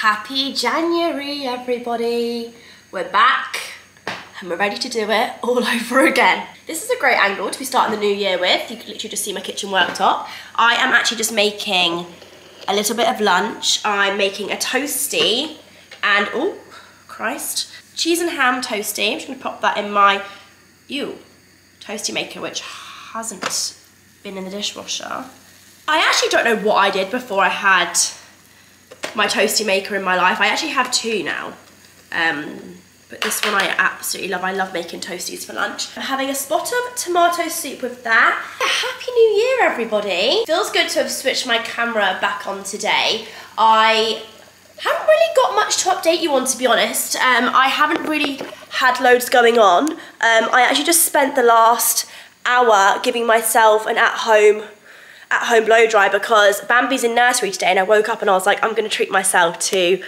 Happy January, everybody. We're back and we're ready to do it all over again. This is a great angle to be starting the new year with. You can literally just see my kitchen worktop. I am actually just making a little bit of lunch. I'm making a toasty and, oh, Christ, cheese and ham toasty. I'm just gonna pop that in my, toasty maker, which hasn't been in the dishwasher. I actually don't know what I did before I had my toasty maker in my life. I actually have two now. But this one I absolutely love. I love making toasties for lunch. I'm having a spot of tomato soup with that. Happy New Year, everybody. Feels good to have switched my camera back on today. I haven't really got much to update you on, to be honest. I haven't really had loads going on. I actually just spent the last hour giving myself an at-home blow dry because Bambi's in nursery today, and I woke up and I was like, I'm gonna treat myself to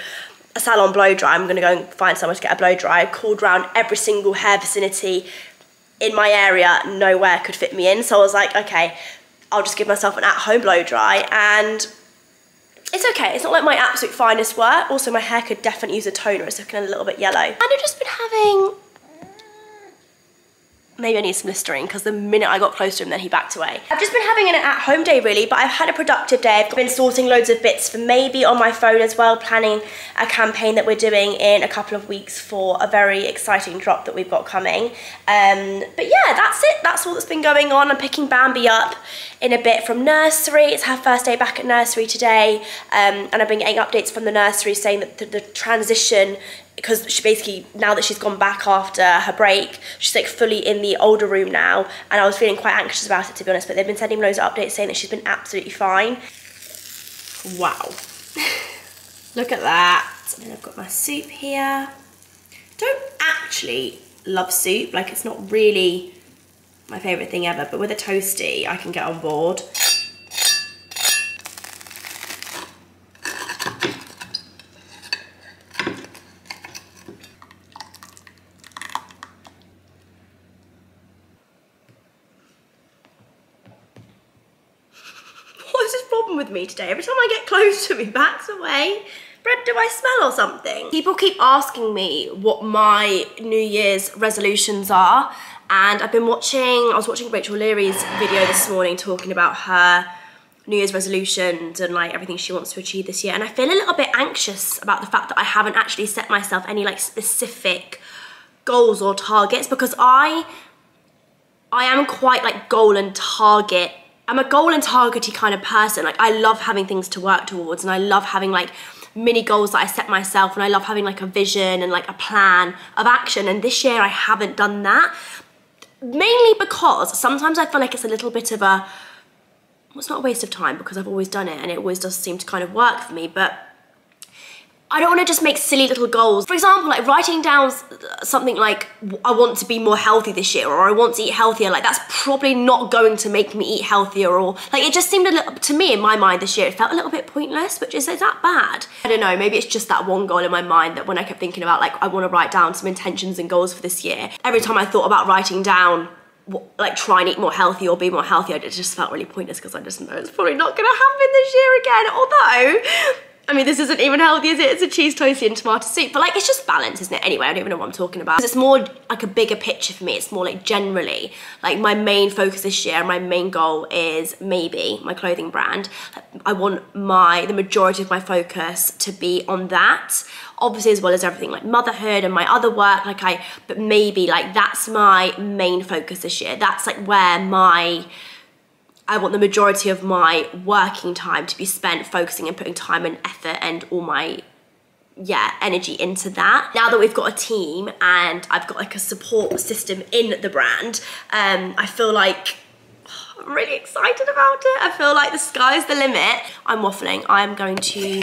a salon blow dry. I'm gonna go and find somewhere to get a blow dry. I called around every single hair vicinity in my area, nowhere could fit me in. So I was like, okay, I'll just give myself an at-home blow dry, and it's okay. It's not like my absolute finest work. Also, my hair could definitely use a toner. It's looking a little bit yellow. And I've just been having, maybe I need some Listerine because the minute I got close to him, then he backed away. I've just been having an at-home day really, but I've had a productive day. I've been sorting loads of bits for maybe on my phone as well, planning a campaign that we're doing in a couple of weeks for a very exciting drop that we've got coming. But yeah, that's it. That's all that's been going on. I'm picking Bambi up in a bit from nursery. It's her first day back at nursery today. And I've been getting updates from the nursery saying that the transition, because she basically, now that she's gone back after her break, she's like fully in the older room now, and I was feeling quite anxious about it, to be honest, but they've been sending me loads of updates saying that she's been absolutely fine. Wow. Look at that. And then I've got my soup here. Don't actually love soup, like it's not really my favourite thing ever, but with a toasty, I can get on board. With me today. Every time I get close to me, backs away. Bread, do I smell or something? People keep asking me what my New Year's resolutions are, and I was watching Rachel Leary's video this morning talking about her New Year's resolutions and like everything she wants to achieve this year, and I feel a little bit anxious about the fact that I haven't actually set myself any like specific goals or targets, because I am quite like goal and target. I'm a goal and targety kind of person. Like I love having things to work towards, and I love having like mini goals that I set myself, and I love having like a vision and like a plan of action. And this year I haven't done that, mainly because sometimes I feel like it's a little bit of a, well, it's not a waste of time because I've always done it and it always does seem to kind of work for me, but I don't want to just make silly little goals. For example, like writing down something like, I want to be more healthy this year, or I want to eat healthier. Like that's probably not going to make me eat healthier, or like it just seemed a little, to me in my mind this year, it felt a little bit pointless, which is that bad? I don't know, maybe it's just that one goal in my mind that when I kept thinking about like, I want to write down some intentions and goals for this year, every time I thought about writing down like try and eat more healthy or be more healthy, it just felt really pointless because I just know it's probably not going to happen this year again. Although, I mean, this isn't even healthy, is it? It's a cheese toasty and tomato soup, but like, it's just balance, isn't it? Anyway, I don't even know what I'm talking about. It's more like a bigger picture for me. It's more like generally, like my main focus this year, my main goal is maybe my clothing brand. I want the majority of my focus to be on that. Obviously, as well as everything like motherhood and my other work, but maybe like that's my main focus this year. That's like where I want the majority of my working time to be spent focusing and putting time and effort and all my, energy into that. Now that we've got a team and I've got like a support system in the brand, I feel like I'm really excited about it. I feel like the sky's the limit. I'm waffling. I'm going to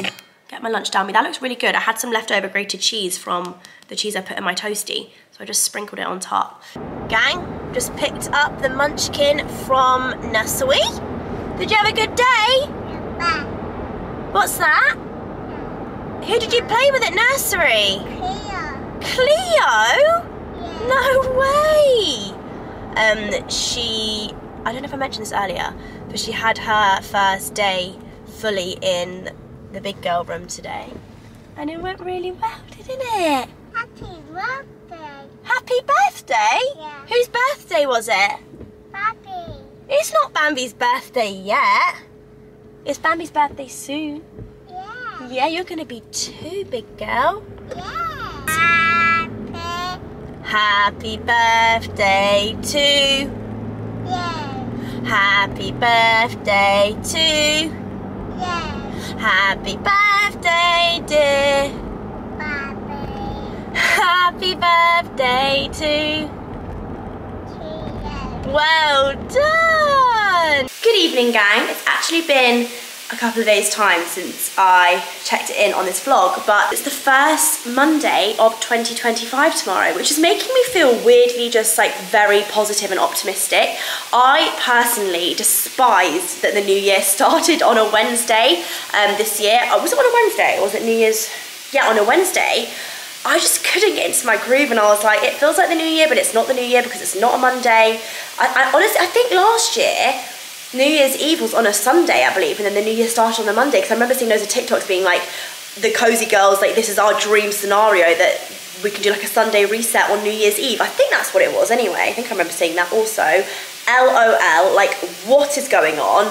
get my lunch down. That looks really good. I had some leftover grated cheese from the cheese I put in my toasty, so I just sprinkled it on top. Gang, just picked up the munchkin from nursery. Did you have a good day? Yeah. What's that? Yeah. Who did you play with at nursery? Cleo. Cleo? Yeah. No way! I don't know if I mentioned this earlier, but she had her first day fully in the big girl room today. And it went really well, didn't it? Happy birthday. Happy birthday? Yeah. Whose birthday was it? Bobby. It's not Bambi's birthday yet. It's Bambi's birthday soon. Yeah. Yeah, you're gonna be 2, big girl. Yeah. Happy birthday to Yeah. Happy birthday to Yeah. Happy birthday, dear. Bobby. Happy birthday to Yeah. Well done! Good evening, gang. It's actually been a couple of days' time since I checked it in on this vlog, but it's the first Monday of 2025 tomorrow, which is making me feel weirdly just like very positive and optimistic. I personally despised that the new year started on a Wednesday this year. Was it on a Wednesday or was it New Year's? Yeah, on a Wednesday. I just couldn't get into my groove, and I was like, it feels like the new year, but it's not the new year because it's not a Monday. I honestly, I think last year, New Year's Eve was on a Sunday, I believe, and then the New Year started on a Monday, because I remember seeing loads of TikToks being like, the cozy girls, like this is our dream scenario that we can do like a Sunday reset on New Year's Eve. I think that's what it was anyway. I think I remember seeing that also. LOL, like what is going on?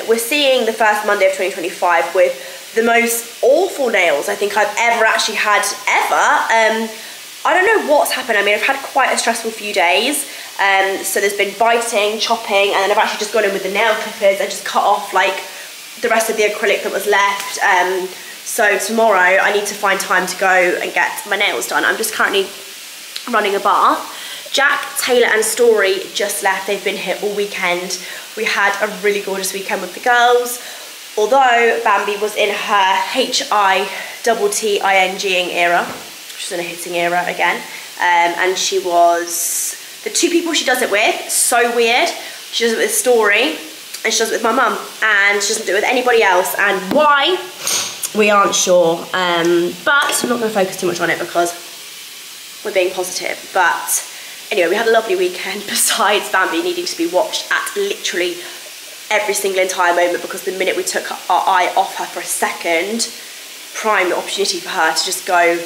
We're seeing the first Monday of 2025 with the most awful nails I think I've ever actually had ever. I don't know what's happened. I mean, I've had quite a stressful few days. So there's been biting, chopping, and then I've actually just gone in with the nail clippers and just cut off like the rest of the acrylic that was left. So tomorrow I need to find time to go and get my nails done. I'm just currently running a bath. Jack, Taylor and Story just left. They've been here all weekend. We had a really gorgeous weekend with the girls. Although Bambi was in her HITTING era, she's in a hitting era again, and she was, the 2 people she does it with, so weird. She does it with Story, and she does it with my mum, and she doesn't do it with anybody else, and why, we aren't sure, but I'm not going to focus too much on it because we're being positive. But anyway, we had a lovely weekend, besides Bambi needing to be watched at literally every single entire moment, because the minute we took our eye off her for a second, prime opportunity for her to just go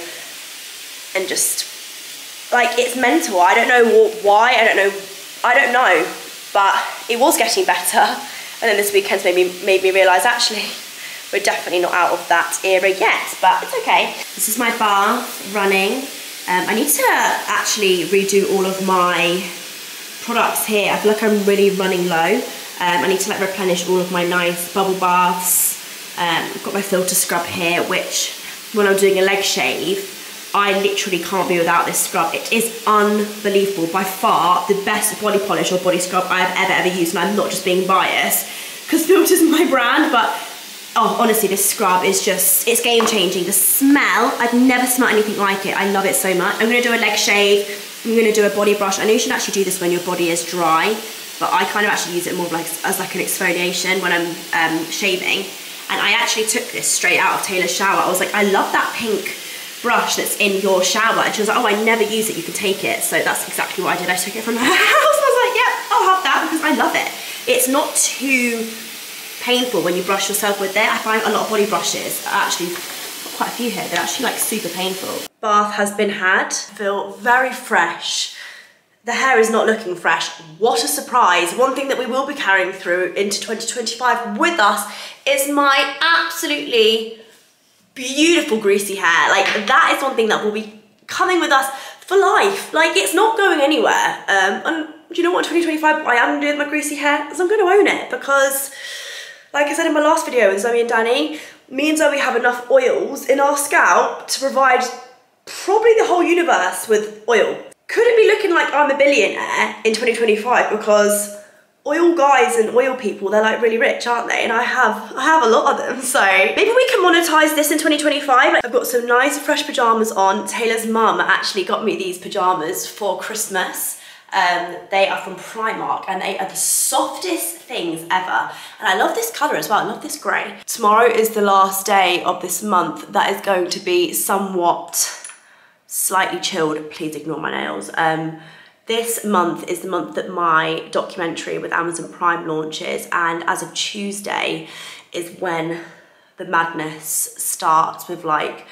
and just, like, it's mental. I don't know why, I don't know, but it was getting better. And then this weekend's made me realise, actually, we're definitely not out of that era yet, but it's okay. This is my bath running. I need to actually redo all of my products here. I feel like I'm really running low. I need to like replenish all of my nice bubble baths. I've got my filter scrub here, which when I'm doing a leg shave, I literally can't be without this scrub. It is unbelievable. By far the best body polish or body scrub I've ever used, and I'm not just being biased because Filter's my brand, but oh, honestly, this scrub is just, it's game changing. The smell, I've never smelled anything like it. I love it so much. I'm gonna do a leg shave. I'm gonna do a body brush. I know you should actually do this when your body is dry, but I kind of actually use it more like as like an exfoliation when I'm shaving. And I actually took this straight out of Taylor's shower. I was like, I love that pink brush that's in your shower. And she was like, oh, I never use it, you can take it. So that's exactly what I did. I took it from her house. I was like, yep, I'll have that because I love it. It's not too painful when you brush yourself with it. I find a lot of body brushes are actually, quite a few here, they're actually like super painful. Bath has been had. I feel very fresh. The hair is not looking fresh. What a surprise. One thing that we will be carrying through into 2025 with us is my absolutely beautiful greasy hair. Like, that is one thing that will be coming with us for life. Like, it's not going anywhere. And do you know what, in 2025 I am doing with my greasy hair? Because I'm going to own it, because like I said in my last video with Zoe and Danny, me and Zoe have enough oils in our scalp to provide probably the whole universe with oil. Could it be looking like I'm a billionaire in 2025 because oil guys and oil people, they're like really rich, aren't they? And I have a lot of them, so maybe we can monetize this in 2025. I've got some nice fresh pajamas on. Taylor's mum actually got me these pajamas for Christmas. They are from Primark and they are the softest things ever. And I love this colour as well, I love this grey. Tomorrow is the last day of this month that is going to be somewhat slightly chilled. Please ignore my nails. This month is the month that my documentary with Amazon Prime launches, and as of Tuesday is when the madness starts with like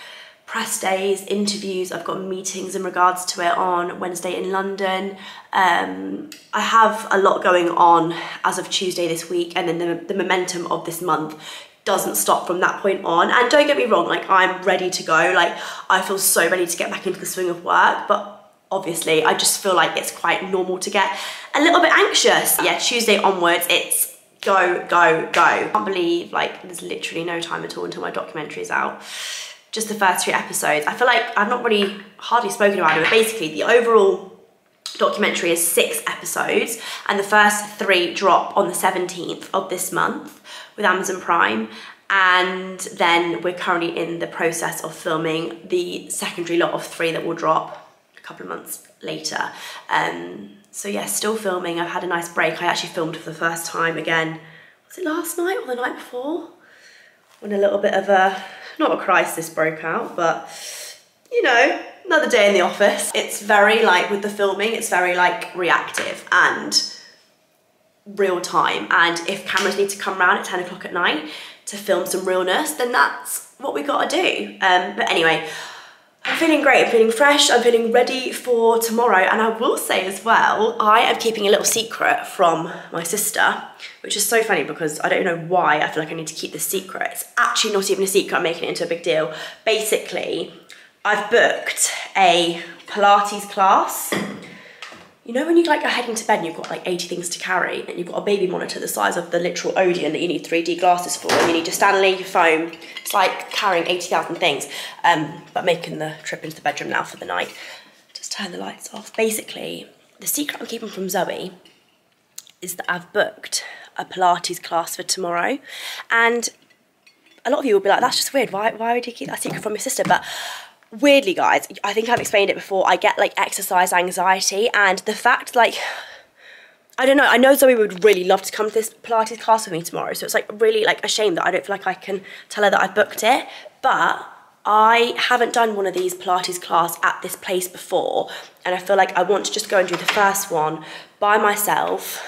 press days, interviews. I've got meetings in regards to it on Wednesday in London. I have a lot going on as of Tuesday this week, and then the momentum of this month doesn't stop from that point on. And don't get me wrong, like I'm ready to go. Like I feel so ready to get back into the swing of work, but obviously I just feel like it's quite normal to get a little bit anxious. Yeah, Tuesday onwards, it's go, go, go. I can't believe like there's literally no time at all until my documentary is out. Just the first 3 episodes. I feel like I've not really hardly spoken about it, but basically the overall documentary is 6 episodes, and the first 3 drop on the 17th of this month with Amazon Prime. And then we're currently in the process of filming the secondary lot of 3 that will drop a couple of months later. So yeah, still filming. I've had a nice break. I actually filmed for the first time again, was it last night or the night before? When a little bit of a, not a crisis broke out, but you know, another day in the office. It's very like, with the filming, it's very like reactive and real time. And if cameras need to come around at 10 o'clock at night to film some realness, then that's what we gotta do. But anyway, I'm feeling great, I'm feeling fresh, I'm feeling ready for tomorrow. And I will say as well, I am keeping a little secret from my sister, which is so funny because I don't know why I feel like I need to keep this secret. It's actually not even a secret, I'm making it into a big deal. Basically, I've booked a Pilates class. You know when you like are heading to bed and you've got like 80 things to carry, and you've got a baby monitor the size of the literal Odeon that you need 3D glasses for, and you need your Stanley, your phone. It's like carrying 80,000 things. But making the trip into the bedroom now for the night. Just turn the lights off. Basically, the secret I'm keeping from Zoe is that I've booked a Pilates class for tomorrow. And a lot of you will be like, that's just weird. Why would you keep that secret from your sister? But weirdly, guys, I think I've explained it before, I get like exercise anxiety, and the fact like, I don't know, I know Zoe would really love to come to this Pilates class with me tomorrow, so it's like really like a shame that I don't feel like I can tell her that I've booked it. But I haven't done one of these Pilates class at this place before, and I feel like I want to just go and do the first one by myself,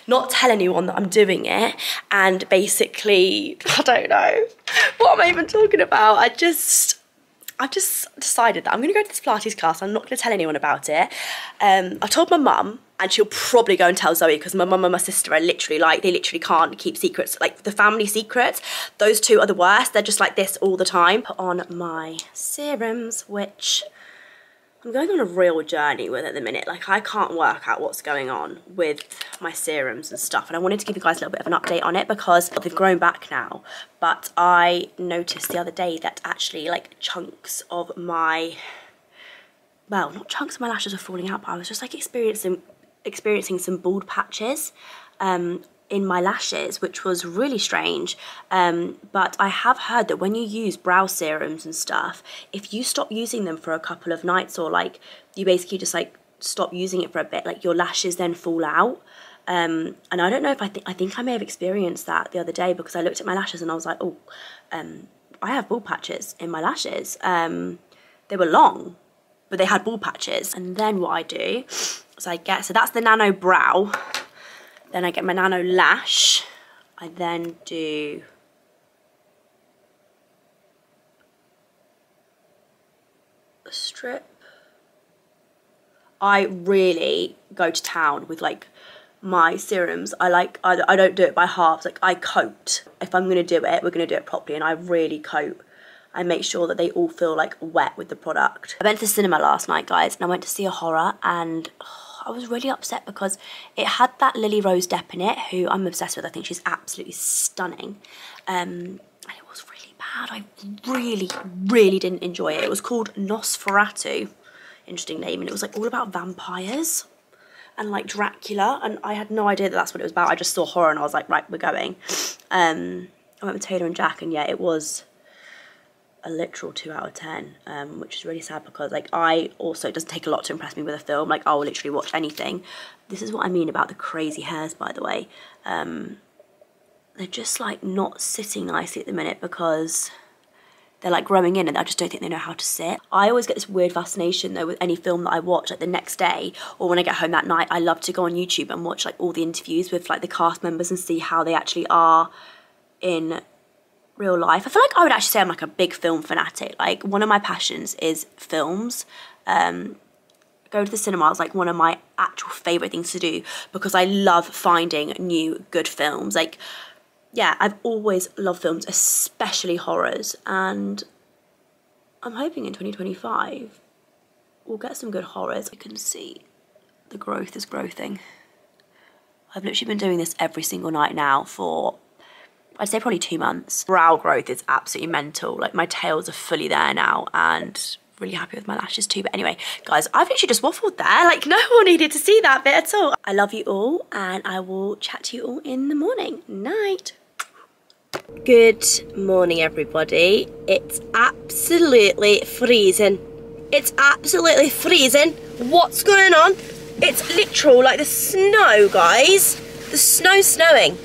not tell anyone that I'm doing it, and basically, I don't know, what am I even talking about? I've just decided that I'm going to go to this Pilates class. I'm not going to tell anyone about it. I told my mum, and she'll probably go and tell Zoe, because my mum and my sister are literally like, they literally can't keep secrets. Like the family secrets, those 2 are the worst. They're just like this all the time. Put on my serums, which I'm going on a real journey with at the minute. Like I can't work out what's going on with my serums and stuff. And I wanted to give you guys a little bit of an update on it because they've grown back now. But I noticed the other day that actually like chunks of my, well, not chunks of my lashes are falling out, but I was just like experiencing some bald patches in my lashes, which was really strange. But I have heard that when you use brow serums and stuff, if you stop using them for a couple of nights, or like you basically just like stop using it for a bit, like your lashes then fall out. And I don't know if I think I may have experienced that the other day, because I looked at my lashes and I was like, oh, I have bald patches in my lashes. They were long, but they had bald patches. And then what I do is I get, so that's the Nano Brow. Then I get my Nano Lash. I then do a strip. I really go to town with like my serums. I don't do it by halves. Like I coat. If I'm gonna do it, we're gonna do it properly, and I really coat. I make sure that they all feel like wet with the product. I went to the cinema last night, guys, and I went to see a horror, and I was really upset because it had that Lily Rose Depp in it, who I'm obsessed with. I think she's absolutely stunning. And it was really bad. I really didn't enjoy it. It was called Nosferatu, interesting name, and it was like all about vampires and like Dracula, and I had no idea that that's what it was about. I just saw horror and I was like, right, we're going. I went with Taylor and Jack, and yeah, it was a literal 2 out of 10, which is really sad because like it doesn't take a lot to impress me with a film. Like I'll literally watch anything. This is what I mean about the crazy hairs, by the way. They're just like not sitting nicely at the minute because they're like growing in, and I just don't think they know how to sit. I always get this weird fascination though with any film that I watch, like the next day or when I get home that night, I love to go on YouTube and watch like all the interviews with like the cast members and see how they actually are in real life. I feel like I would actually say I'm like a big film fanatic. Like one of my passions is films. Go to the cinema is like one of my actual favourite things to do because I love finding new good films. Like, yeah, I've always loved films, especially horrors, and I'm hoping in 2025 we'll get some good horrors. You can see the growth is growing. I've literally been doing this every single night now for, I'd say probably 2 months. Brow growth is absolutely mental. Like my tails are fully there now and really happy with my lashes too. But anyway, guys, I've literally just waffled there. Like no one needed to see that bit at all. I love you all and I will chat to you all in the morning. Night. Good morning, everybody. It's absolutely freezing. It's absolutely freezing. What's going on? It's literal, like the snow, guys. The snow's snowing.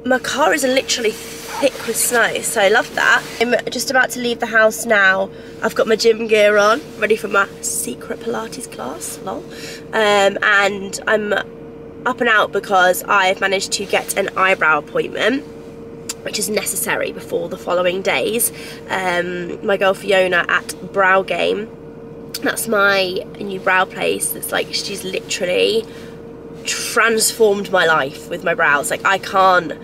My car is literally thick with snow, so I love that. I'm just about to leave the house now. I've got my gym gear on, ready for my secret Pilates class, lol. And I'm up and out because I've managed to get an eyebrow appointment, which is necessary before the following days. My girl Fiona at Brow Game, that's my new brow place. It's like she's literally transformed my life with my brows. Like I can't,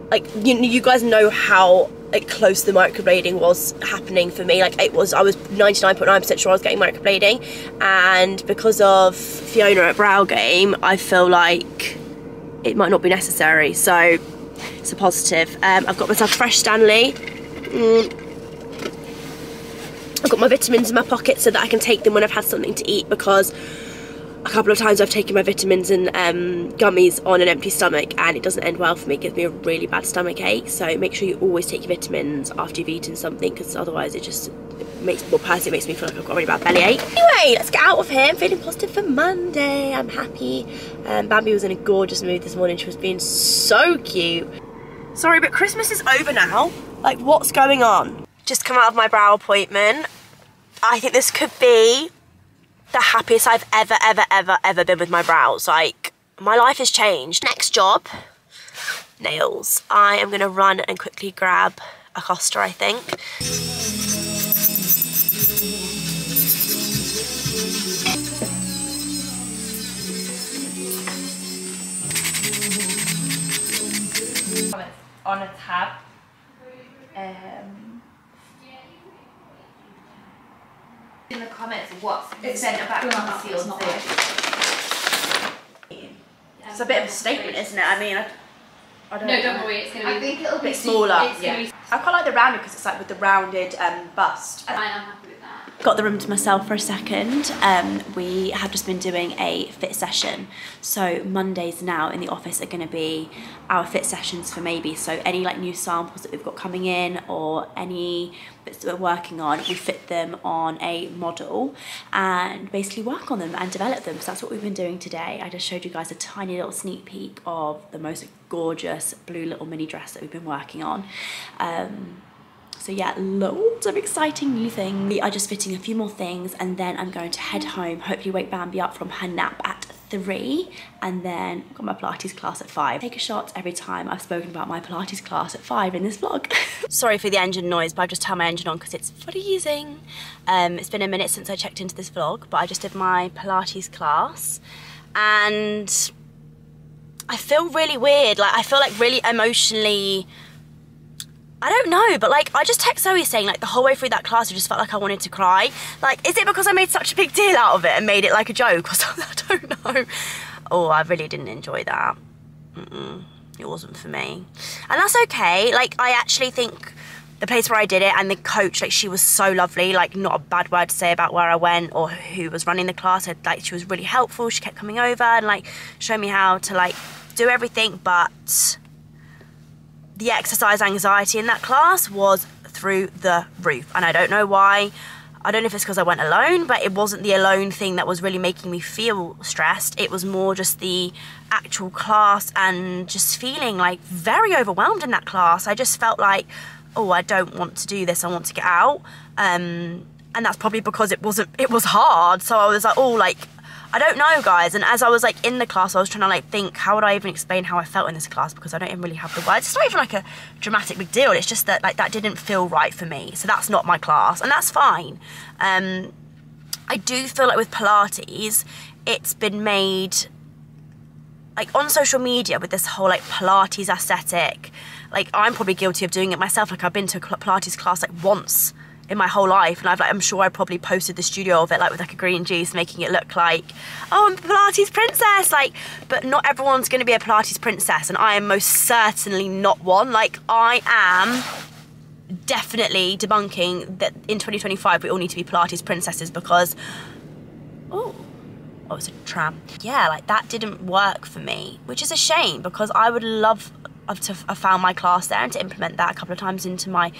like you guys know how like close the microblading was happening for me. Like I was 99.9% sure I was getting microblading, and because of Fiona at Brow Game, I feel like it might not be necessary. So it's a positive. I've got myself fresh Stanley. I've got my vitamins in my pocket so that I can take them when I've had something to eat, because a couple of times I've taken my vitamins and gummies on an empty stomach and it doesn't end well for me. It gives me a really bad stomach ache. So make sure you always take your vitamins after you've eaten something, because otherwise it just makes me feel like I've got a really bad bellyache. Anyway, let's get out of here. I'm feeling positive for Monday. I'm happy. Bambi was in a gorgeous mood this morning. She was being so cute. Sorry, but Christmas is over now. Like, what's going on? Just come out of my brow appointment. I think this could be the happiest I've ever been with my brows. Like, my life has changed. Next job, nails. I am gonna run and quickly grab a Costa, I think. On a tab. In the comments, what's said about concealed fish? It's a bit of a statement, isn't it? I mean, I don't know. No, don't worry, it's going to be. I think it'll a bit smaller. Yeah. I quite like the rounded because it's like with the rounded bust. I am happy with that. Got the room to myself for a second. We have just been doing a fit session. So Mondays now in the office are going to be our fit sessions for maybe. So any like new samples that we've got coming in or any bits that we're working on, we fit them on a model and basically work on them and develop them. So that's what we've been doing today. I just showed you guys a tiny little sneak peek of the most gorgeous blue little mini dress that we've been working on. So yeah, loads of exciting new things. We are just fitting a few more things and then I'm going to head home, hopefully wake Bambi up from her nap at 3 and then I've got my Pilates class at 5. Take a shot every time I've spoken about my Pilates class at 5 in this vlog. Sorry for the engine noise, but I've just turned my engine on because it's freezing. It's been a minute since I checked into this vlog, but I just did my Pilates class and I feel really weird. Like I feel like really emotionally, I don't know, but like I just text Zoe saying like the whole way through that class I just felt like I wanted to cry. Like, is it because I made such a big deal out of it and made it like a joke or something? I don't know. Oh, I really didn't enjoy that. It wasn't for me. And that's okay. Like, I actually think the place where I did it and the coach, like she was so lovely. Like, not a bad word to say about where I went or who was running the class. Like, she was really helpful. She kept coming over and like showing me how to like do everything, but the exercise anxiety in that class was through the roof and I don't know why. I don't know if it's because I went alone, but it wasn't the alone thing that was really making me feel stressed. It was more just the actual class and just feeling like very overwhelmed in that class. I just felt like, oh, I don't want to do this, I want to get out. And that's probably because it was hard. So I was like, oh, like I don't know, guys. And as I was like in the class, I was trying to like think, how would I even explain how I felt in this class, because I don't even really have the words. It's not even like a dramatic big deal. It's just that like that didn't feel right for me. So that's not my class, and that's fine. I do feel like with Pilates, it's been made like on social media with this whole like Pilates aesthetic. Like I'm probably guilty of doing it myself. Like I've been to a Pilates class like once in my whole life, and I'm sure I probably posted the studio of it like with like a green juice, making it look like, oh, I'm a Pilates princess, like, but not everyone's going to be a Pilates princess, and I am most certainly not one. Like I am definitely debunking that in 2025 we all need to be Pilates princesses, because oh, it's a tram. Yeah, like that didn't work for me, which is a shame, because I would love to have found my class there and to implement that a couple of times into my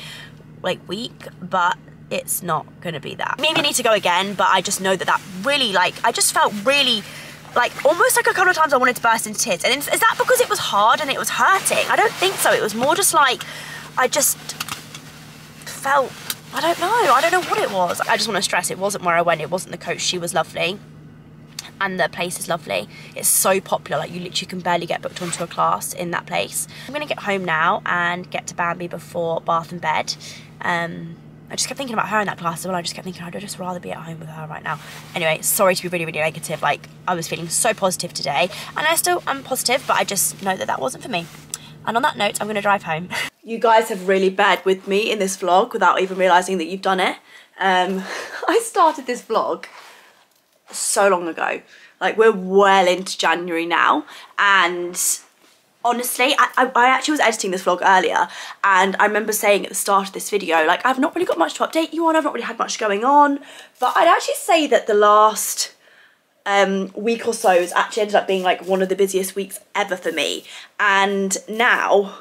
like week, but it's not gonna be that. Maybe I need to go again, but I just know that really, like, I just felt really like almost like a couple of times I wanted to burst into tears. And is that because it was hard and it was hurting? I don't think so. It was more just like I just felt, I don't know what it was. I just want to stress, it wasn't where I went, it wasn't the coach. She was lovely and the place is lovely. It's so popular, like you literally can barely get booked onto a class in that place. I'm gonna get home now and get to Bambi before bath and bed. I just kept thinking about her in that class as well. I just kept thinking I'd just rather be at home with her right now. Anyway, sorry to be really, really negative. Like I was feeling so positive today, and I still am positive, but I just know that that wasn't for me. And on that note, I'm gonna drive home. You guys have really bared with me in this vlog without even realising that you've done it. I started this vlog so long ago. Like we're well into January now, and honestly, I actually was editing this vlog earlier, and I remember saying at the start of this video, like I've not really got much to update you on, I've not really had much going on, but I'd actually say that the last week or so has actually ended up being like one of the busiest weeks ever for me. And now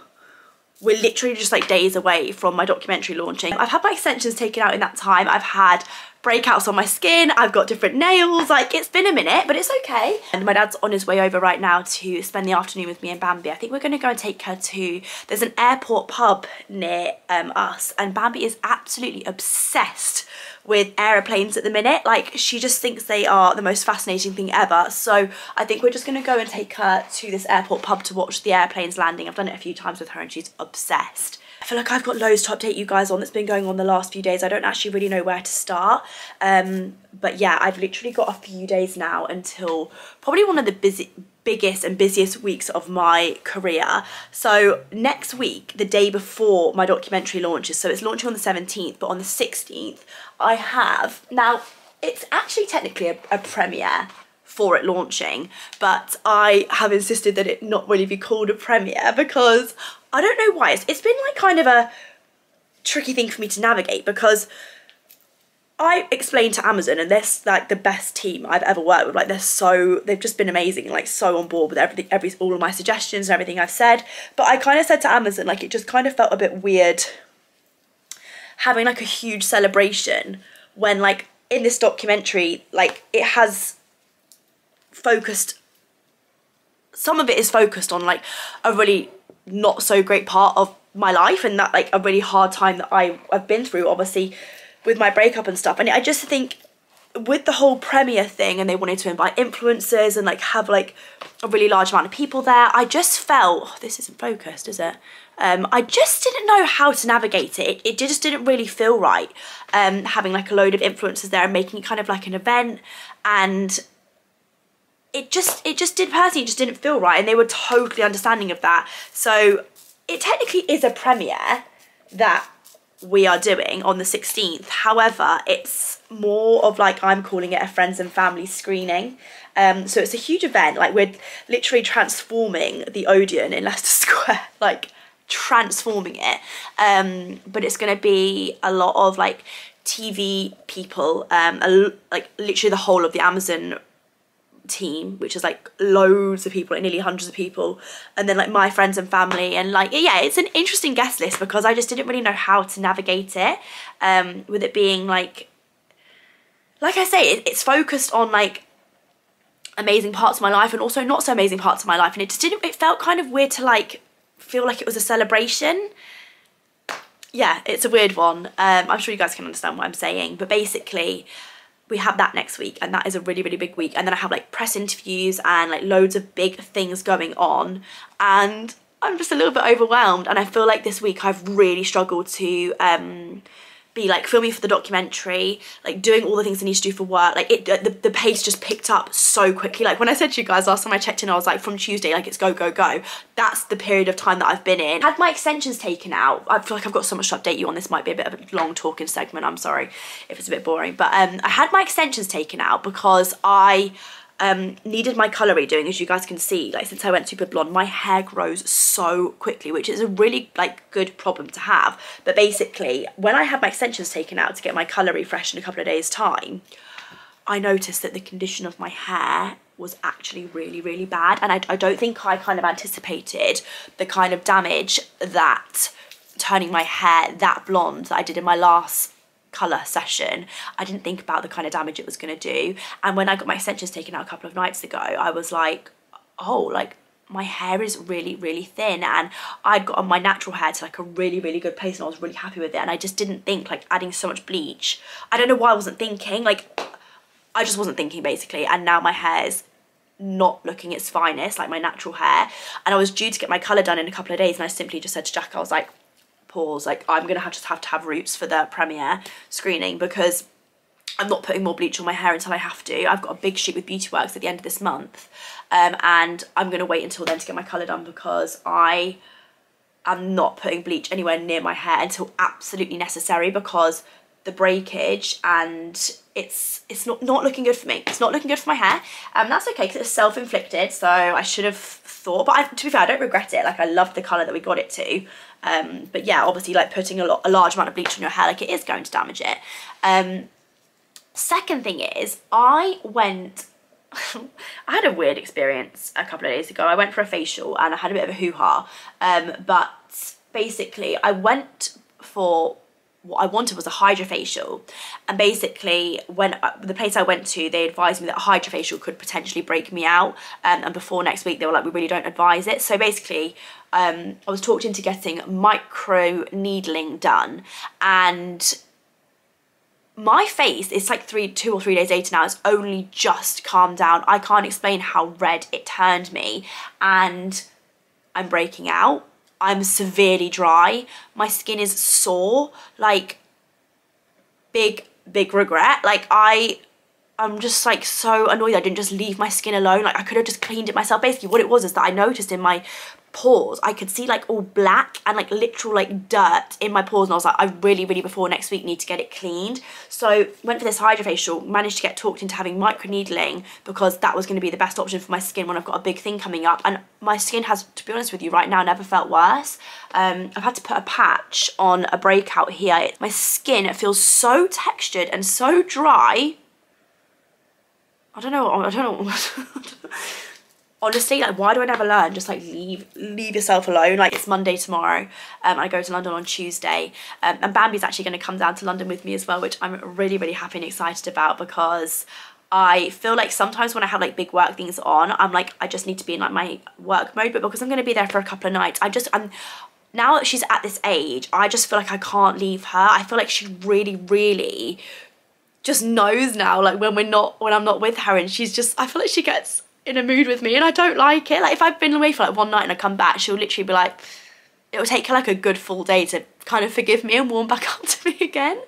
we're literally just like days away from my documentary launching. I've had my extensions taken out in that time, I've had breakouts on my skin, I've got different nails, like it's been a minute, but it's okay. And my dad's on his way over right now to spend the afternoon with me and Bambi. I think we're gonna go and take her to, there's an airport pub near us, and Bambi is absolutely obsessed with aeroplanes at the minute. Like she just thinks they are the most fascinating thing ever. So I think we're just gonna go and take her to this airport pub to watch the airplanes landing. I've done it a few times with her and she's obsessed. I feel like I've got loads to update you guys on that's been going on the last few days. I don't actually really know where to start. But yeah, I've literally got a few days now until probably one of the biggest and busiest weeks of my career. So next week, the day before my documentary launches, so it's launching on the 17th, but on the 16th, I have, now it's actually technically a premiere for it launching, but I have insisted that it not really be called a premiere because I don't know why. It's been like kind of a tricky thing for me to navigate, because I explained to Amazon, and they're like the best team I've ever worked with. Like they've just been amazing, like so on board with everything, all of my suggestions and everything I've said. But I kind of said to Amazon, like it just kind of felt a bit weird having like a huge celebration when like in this documentary, like it has focused, some of it is focused on like a really not so great part of my life, and that like a really hard time that I've been through, obviously with my breakup and stuff. And I just think with the whole premiere thing, and they wanted to invite influencers and like have like a really large amount of people there, I just felt, oh, this isn't focused, is it? I just didn't know how to navigate it. It just didn't really feel right, having like a load of influencers there and making it kind of like an event, and it just didn't feel right, and they were totally understanding of that. So it technically is a premiere that we are doing on the 16th. However, it's more of like, I'm calling it a friends and family screening. So it's a huge event. Like we're literally transforming the Odeon in Leicester Square, like transforming it. But it's going to be a lot of like TV people, like literally the whole of the Amazon team, which is like loads of people, like nearly hundreds of people, and then like my friends and family. And like, yeah, it's an interesting guest list because I just didn't really know how to navigate it, with it being like I say, it's focused on like amazing parts of my life and also not so amazing parts of my life, and it felt kind of weird to like feel like it was a celebration. Yeah, it's a weird one. I'm sure you guys can understand what I'm saying, but basically we have that next week, and that is a really, really big week. And then I have like press interviews and like loads of big things going on, and I'm just a little bit overwhelmed. And I feel like this week I've really struggled to be like filming for the documentary, like doing all the things I need to do for work. Like the pace just picked up so quickly. Like when I said to you guys last time I checked in, I was like, from Tuesday, like it's go, go, go. That's the period of time that I've been in. Had my extensions taken out. I feel like I've got so much to update you on. This might be a bit of a long talking segment, I'm sorry if it's a bit boring, but I had my extensions taken out because I needed my colour redoing. As you guys can see, like since I went super blonde, my hair grows so quickly, which is a really like good problem to have. But basically, when I had my extensions taken out to get my colour refreshed in a couple of days time, I noticed that the condition of my hair was actually really, really bad. And I don't think I kind of anticipated the kind of damage that turning my hair that blonde that I did in my last colour session. I didn't think about the kind of damage it was going to do. And when I got my extensions taken out a couple of nights ago, I was like, oh, like my hair is really, really thin. And I'd got on my natural hair to like a really, really good place, and I was really happy with it. And I just didn't think like adding so much bleach. I don't know why I wasn't thinking, like I just wasn't thinking basically. And now my hair's not looking its finest, like my natural hair. And I was due to get my colour done in a couple of days, and I simply just said to Jack, I was like, pause, like I'm gonna just have to have roots for the premiere screening, because I'm not putting more bleach on my hair until I have to. I've got a big shoot with Beauty Works at the end of this month, and I'm gonna wait until then to get my colour done, because I am not putting bleach anywhere near my hair until absolutely necessary, because the breakage and it's not looking good for me. It's not looking good for my hair. That's okay because it's self-inflicted, so I should have thought, but to be fair, I don't regret it. Like I loved the colour that we got it to. But yeah, obviously like putting a large amount of bleach on your hair, like it is going to damage it. Second thing is, I had a weird experience a couple of days ago. I went for a facial and I had a bit of a hoo-ha. But basically I went for, what I wanted was a hydrofacial, and basically when the place I went to, they advised me that a hydrofacial could potentially break me out, and before next week they were like, we really don't advise it. So basically I was talked into getting micro needling done, and my face, it's like 2 or 3 days later now, it's only just calmed down. I can't explain how red it turned me, and I'm breaking out. I'm severely dry. My skin is sore, like big regret. Like I'm just like so annoyed I didn't just leave my skin alone. Like I could have just cleaned it myself. Basically what it was is that I noticed in my pores, I could see like all black and like literal like dirt in my pores, and I was like, I really before next week need to get it cleaned. So went for this hydrofacial, managed to get talked into having microneedling because that was going to be the best option for my skin when I've got a big thing coming up. And my skin has, to be honest with you, right now never felt worse. I've had to put a patch on a breakout here. My skin, it feels so textured and so dry. I don't know. Honestly, like, why do I never learn? Just like leave yourself alone. Like it's Monday tomorrow, I go to London on Tuesday, and Bambi's actually going to come down to London with me as well, which I'm really happy and excited about, because I feel like sometimes when I have like big work things on, I'm like, I just need to be in like my work mode. But because I'm going to be there for a couple of nights, I'm now that she's at this age, I just feel like I can't leave her. I feel like she really just knows now, like when I'm not with her, and she's just, I feel like she gets in a mood with me, and I don't like it. Like if I've been away for like one night and I come back, she'll literally be like, it'll take her like a good full day to kind of forgive me and warm back up to me again.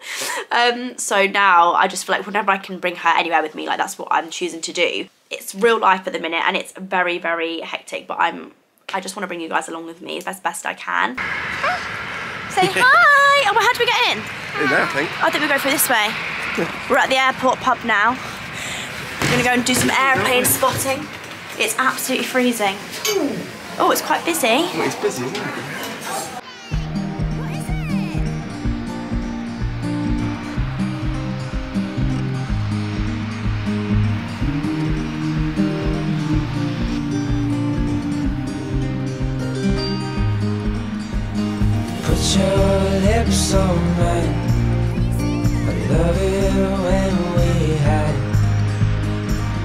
So now I just feel like whenever I can bring her anywhere with me, like that's what I'm choosing to do. It's real life at the minute, and it's very hectic, but I just want to bring you guys along with me as best I can. Say hi! Oh, well, how do we get in? In there, I think. I think we go through this way. We're at the airport pub now. We're gonna go and do some airplane spotting. It's absolutely freezing. Oh, it's quite busy. Well, it's busy, isn't it? What is it? Put your lips on mine. I love it when we hide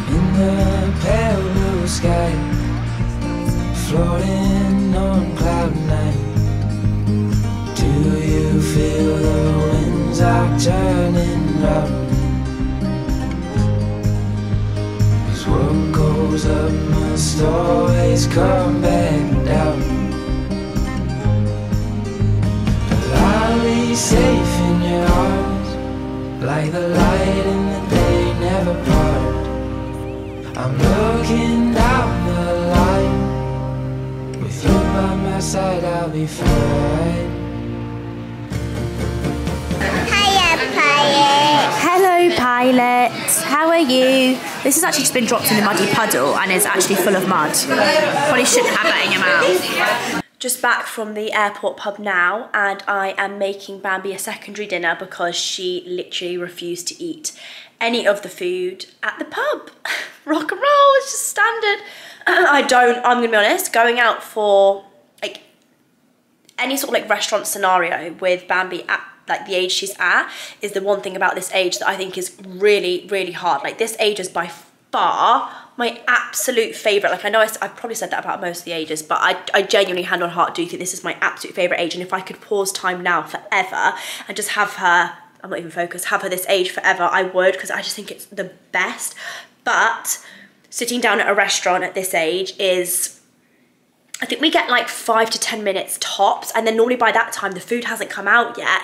in the pale blue sky, floating on cloud nine. Do you feel the winds are turning round? goes up must always come back down. But I'll be safe in your arms, like the light in the day never part. I'm looking down the line, with you by my side I'll be fine. Hiya, Pilot. Hello, Pilot. How are you? This has actually just been dropped in the muddy puddle and is actually full of mud. Probably shouldn't have that in your mouth. Just back from the airport pub now, and I am making Bambi a secondary dinner because she literally refused to eat any of the food at the pub. Rock and roll, it's just standard. I'm gonna be honest, going out for like any sort of like restaurant scenario with Bambi at like the age she's at is the one thing about this age that I think is really, really hard. Like this age is by far my absolute favorite. Like I know I've probably said that about most of the ages, but I genuinely, hand on heart, do think this is my absolute favorite age. And if I could pause time now forever and just have her, I'm not even focused, have her this age forever, I would, because I just think it's the best. But sitting down at a restaurant at this age is, I think we get like 5 to 10 minutes tops, and then normally by that time the food hasn't come out yet.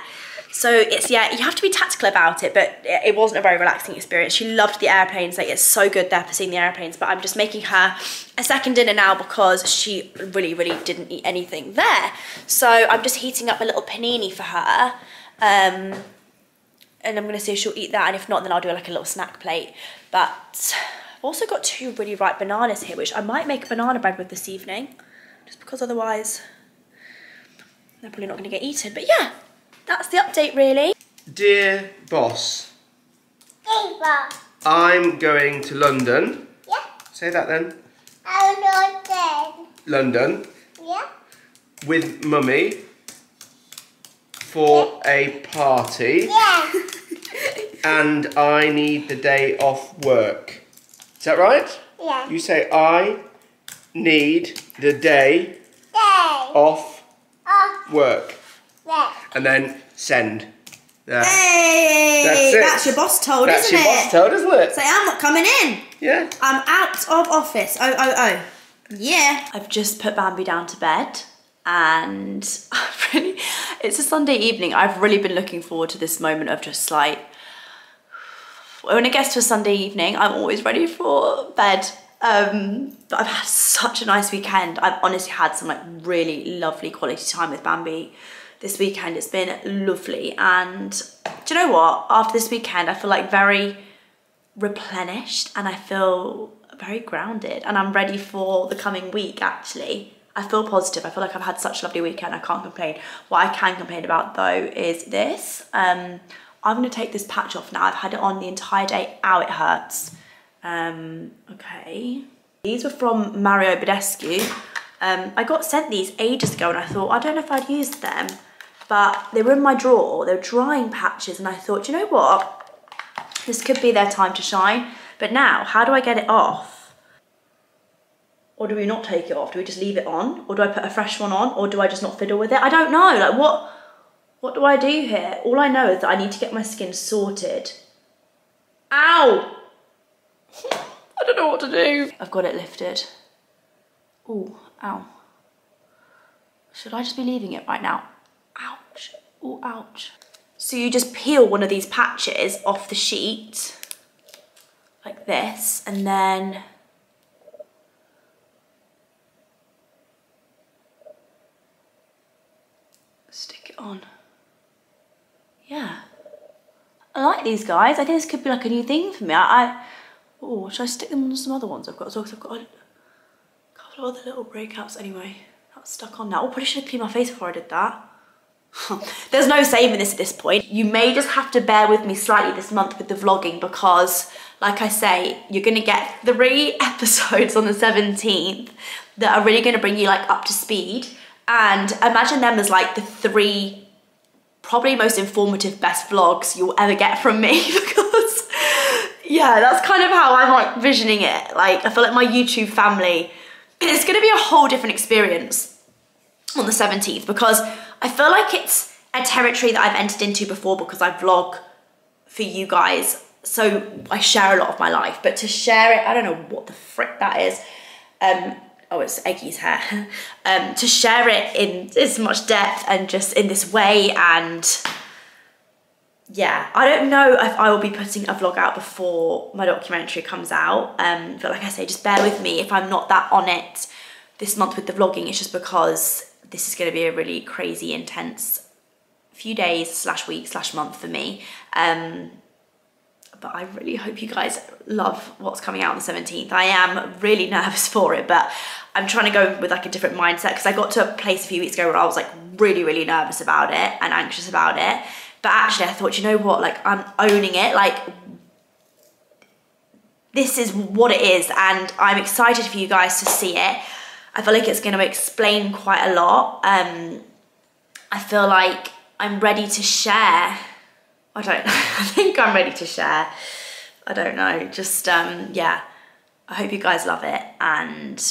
So it's, yeah, you have to be tactical about it, but it wasn't a very relaxing experience. She loved the airplanes, like it's so good there for seeing the airplanes, but I'm just making her a second dinner now because she really, really didn't eat anything there. So I'm just heating up a little panini for her, and I'm gonna see if she'll eat that, and if not, then I'll do like a little snack plate. But I've also got 2 really ripe bananas here, which I might make a banana bread with this evening, just because otherwise they're probably not gonna get eaten. But yeah, that's the update really. Dear boss, Eva. I'm going to London. Yeah. Say that then. I'm London Yeah. with Mummy for a party, Yeah. and I need the day off work. Is that right? Yeah. You say I need the day off work, and then send. There. Hey, That's it. that's your boss told, That's isn't your it? boss told, isn't it? Say, I'm not coming in. Yeah. I'm out of office. Oh. Yeah. I've just put Bambi down to bed, and it's a Sunday evening. I've really been looking forward to this moment of just like, when it gets to a Sunday evening, I'm always ready for bed. But I've had such a nice weekend. I've honestly had some like really lovely quality time with Bambi this weekend. It's been lovely, and do you know what? After this weekend, I feel like very replenished, and I feel very grounded, and I'm ready for the coming week. Actually, I feel positive. I feel like I've had such a lovely weekend. I can't complain. What I can complain about though is this. I'm gonna take this patch off now. I've had it on the entire day. Ow, it hurts. Okay. These were from Mario Badescu. I got sent these ages ago, and I thought, I don't know if I'd used them, but they were in my drawer. They were drying patches, and I thought, you know what? This could be their time to shine. But now, how do I get it off? Or do we not take it off? Do we just leave it on? Or do I put a fresh one on? Or do I just not fiddle with it? I don't know. Like, what do I do here? All I know is that I need to get my skin sorted. Ow! I don't know what to do. I've got it lifted. Ooh, ow. Should I just be leaving it right now? Ouch. Ooh, ouch. So you just peel one of these patches off the sheet, like this, and then stick it on. Yeah. I like these guys. I think this could be like a new thing for me. Oh, should I stick them on some other ones I've got? So I've got a couple of other little breakouts anyway. That's stuck on now. Oh, probably should have cleaned my face before I did that. There's no saving this at this point. You may just have to bear with me slightly this month with the vlogging because, like I say, you're gonna get 3 episodes on the 17th that are really gonna bring you like up to speed. And imagine them as like the 3 probably most informative best vlogs you'll ever get from me because yeah, that's kind of how I'm like visioning it. Like I feel like my YouTube family, it's gonna be a whole different experience on the 17th because I feel like it's a territory that I've entered into before because I vlog for you guys so I share a lot of my life, but to share it, I don't know what the frick that is. Oh, it's Eggy's hair. To share it in this much depth and just in this way, and yeah, I don't know if I will be putting a vlog out before my documentary comes out, but like I say, just bear with me if I'm not that on it this month with the vlogging. It's just because this is going to be a really crazy, intense few days / week / month for me. But I really hope you guys love what's coming out on the 17th. I am really nervous for it, but I'm trying to go with like a different mindset, because I got to a place a few weeks ago where I was like really nervous about it and anxious about it. But actually I thought, you know what, like I'm owning it, like this is what it is, and I'm excited for you guys to see it. I feel like it's going to explain quite a lot. I feel like I'm ready to share. I don't know, I think I'm ready to share. I don't know, just yeah, I hope you guys love it, and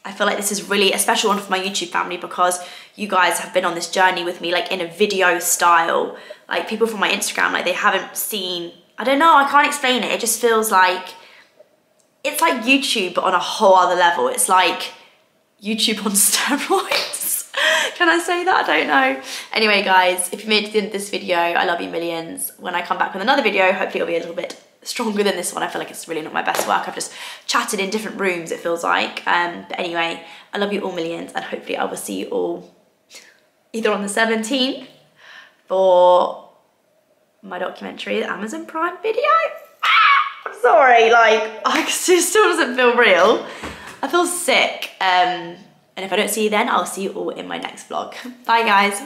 I feel like this is really a special one for my YouTube family, because you guys have been on this journey with me, like in a video style. Like people from my Instagram, like they haven't seen, I don't know, I can't explain it. It just feels like, it's like YouTube but on a whole other level. It's like YouTube on steroids. Can I say that? I don't know. Anyway guys, if you made it to the end of this video, I love you millions. When I come back with another video, hopefully it'll be a little bit stronger than this one. I feel like it's really not my best work. I've just chatted in different rooms, it feels like. But anyway, I love you all millions, and hopefully I will see you all either on the 17th for my documentary, the Amazon Prime video. I'm sorry, like, it still doesn't feel real. I feel sick. And if I don't see you then, I'll see you all in my next vlog. Bye guys.